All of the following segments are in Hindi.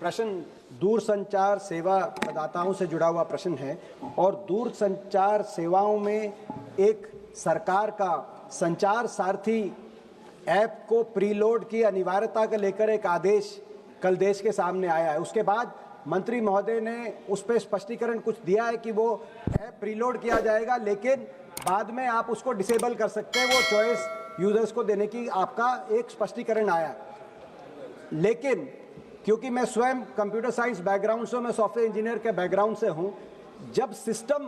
प्रश्न दूरसंचार सेवा प्रदाताओं से जुड़ा हुआ प्रश्न है और दूरसंचार सेवाओं में एक सरकार का संचार सारथी ऐप को प्रीलोड की अनिवार्यता को लेकर एक आदेश कल देश के सामने आया है। उसके बाद मंत्री महोदय ने उस पर स्पष्टीकरण कुछ दिया है कि वो ऐप प्रीलोड किया जाएगा, लेकिन बाद में आप उसको डिसेबल कर सकते हैं, वो चॉइस यूजर्स को देने की आपका एक स्पष्टीकरण आया। लेकिन क्योंकि मैं स्वयं कंप्यूटर साइंस बैकग्राउंड से, मैं सॉफ्टवेयर इंजीनियर के बैकग्राउंड से हूं, जब सिस्टम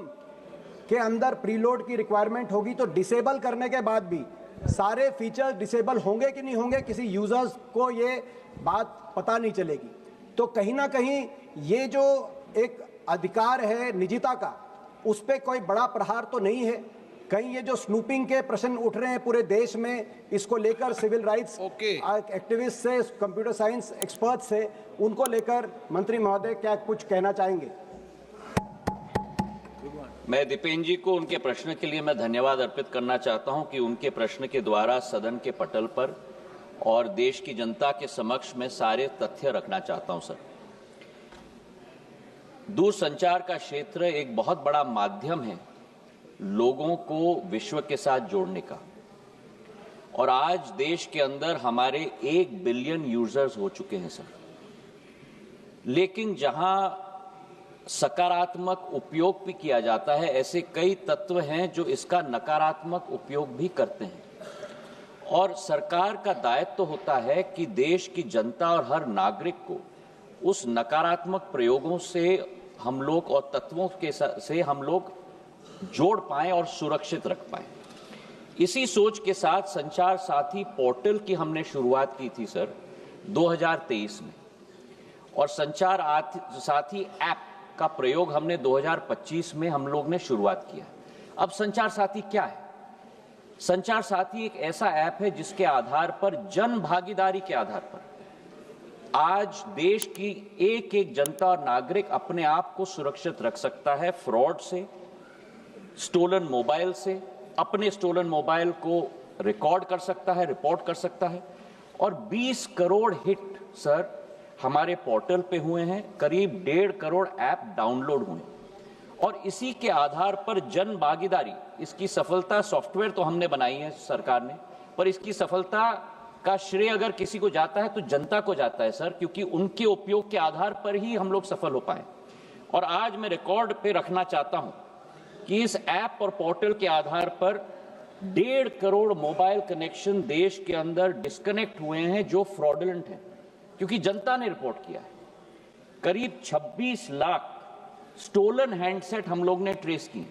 के अंदर प्रीलोड की रिक्वायरमेंट होगी तो डिसेबल करने के बाद भी सारे फीचर्स डिसेबल होंगे कि नहीं होंगे, किसी यूजर्स को ये बात पता नहीं चलेगी। तो कहीं ना कहीं ये जो एक अधिकार है निजता का, उस पर कोई बड़ा प्रहार तो नहीं है? कहीं ये जो स्नूपिंग के प्रश्न उठ रहे हैं पूरे देश में, इसको लेकर सिविल राइट्स एक्टिविस्ट से, कंप्यूटर साइंस एक्सपर्ट से, उनको लेकर मंत्री महोदय क्या कुछ कहना चाहेंगे? मैं दीपेन जी को उनके प्रश्न के लिए मैं धन्यवाद अर्पित करना चाहता हूं कि उनके प्रश्न के द्वारा सदन के पटल पर और देश की जनता के समक्ष में सारे तथ्य रखना चाहता हूं। सर, दूरसंचार का क्षेत्र एक बहुत बड़ा माध्यम है लोगों को विश्व के साथ जोड़ने का, और आज देश के अंदर हमारे 1 बिलियन यूजर्स हो चुके हैं सर। लेकिन जहां सकारात्मक उपयोग भी किया जाता है, ऐसे कई तत्व हैं जो इसका नकारात्मक उपयोग भी करते हैं, और सरकार का दायित्व तो होता है कि देश की जनता और हर नागरिक को उस नकारात्मक प्रयोगों से हम लोग और तत्वों के से हम लोग जोड़ पाएं और सुरक्षित रख पाएं। इसी सोच के साथ संचार साथी पोर्टल की हमने शुरुआत की थी सर 2023 में, और संचार साथी ऐप का प्रयोग हमने 2025 में हम लोग ने शुरुआत किया। अब संचार साथी क्या है? संचार साथी एक ऐसा ऐप है जिसके आधार पर, जन भागीदारी के आधार पर, आज देश की एक एक जनता और नागरिक अपने आप को सुरक्षित रख सकता है फ्रॉड से, स्टोलन मोबाइल से, अपने स्टोलन मोबाइल को रिकॉर्ड कर सकता है, रिपोर्ट कर सकता है। और 20 करोड़ हिट सर हमारे पोर्टल पे हुए हैं, करीब 1.5 करोड़ ऐप डाउनलोड हुए, और इसी के आधार पर जन भागीदारी, इसकी सफलता, सॉफ्टवेयर तो हमने बनाई है सरकार ने, पर इसकी सफलता का श्रेय अगर किसी को जाता है तो जनता को जाता है सर, क्योंकि उनके उपयोग के आधार पर ही हम लोग सफल हो पाए। और आज मैं रिकॉर्ड पे रखना चाहता हूं कि इस ऐप और पोर्टल के आधार पर 1.5 करोड़ मोबाइल कनेक्शन देश के अंदर डिस्कनेक्ट हुए हैं जो फ्रॉडुलेंट हैं, क्योंकि जनता ने रिपोर्ट किया है। करीब 26 लाख स्टोलन हैंडसेट हम लोग ने ट्रेस किए,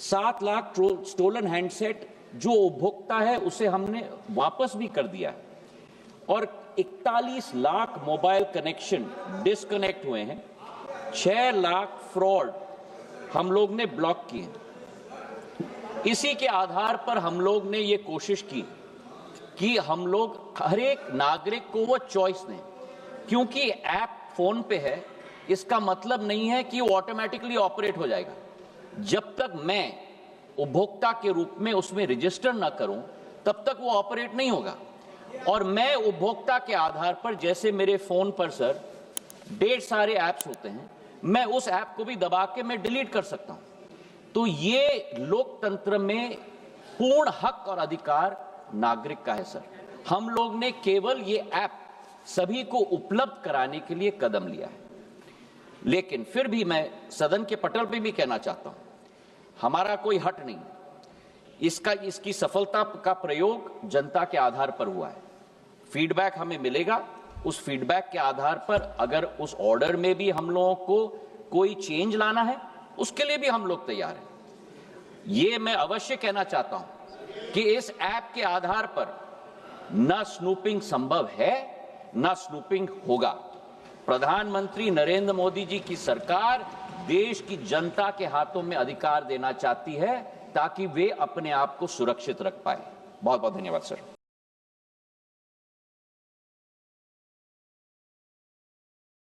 7 लाख स्टोलन हैंडसेट जो उपभोक्ता है उसे हमने वापस भी कर दिया है, और 41 लाख मोबाइल कनेक्शन डिस्कनेक्ट हुए हैं, 6 लाख फ्रॉड हम लोग ने ब्लॉक किए। इसी के आधार पर हम लोग ने ये कोशिश की कि हम लोग हर एक नागरिक को वो चॉइस दें, क्योंकि ऐप फोन पे है, इसका मतलब नहीं है कि वो ऑटोमेटिकली ऑपरेट हो जाएगा। जब तक मैं उपभोक्ता के रूप में उसमें रजिस्टर ना करूं, तब तक वो ऑपरेट नहीं होगा। और मैं उपभोक्ता के आधार पर, जैसे मेरे फोन पर सर ढेर सारे ऐप्स होते हैं, मैं उस ऐप को भी दबा के मैं डिलीट कर सकता हूं। तो ये लोकतंत्र में पूर्ण हक और अधिकार नागरिक का है सर। हम लोग ने केवल ये ऐप सभी को उपलब्ध कराने के लिए कदम लिया है। लेकिन फिर भी मैं सदन के पटल पे भी कहना चाहता हूं, हमारा कोई हट नहीं, इसकी सफलता का प्रयोग जनता के आधार पर हुआ है। फीडबैक हमें मिलेगा, उस फीडबैक के आधार पर अगर उस ऑर्डर में भी हम लोगों को कोई चेंज लाना है, उसके लिए भी हम लोग तैयार हैं। ये मैं अवश्य कहना चाहता हूं कि इस ऐप के आधार पर न स्नूपिंग संभव है, न स्नूपिंग होगा। प्रधानमंत्री नरेंद्र मोदी जी की सरकार देश की जनता के हाथों में अधिकार देना चाहती है ताकि वे अपने आप को सुरक्षित रख पाए। बहुत बहुत धन्यवाद सर।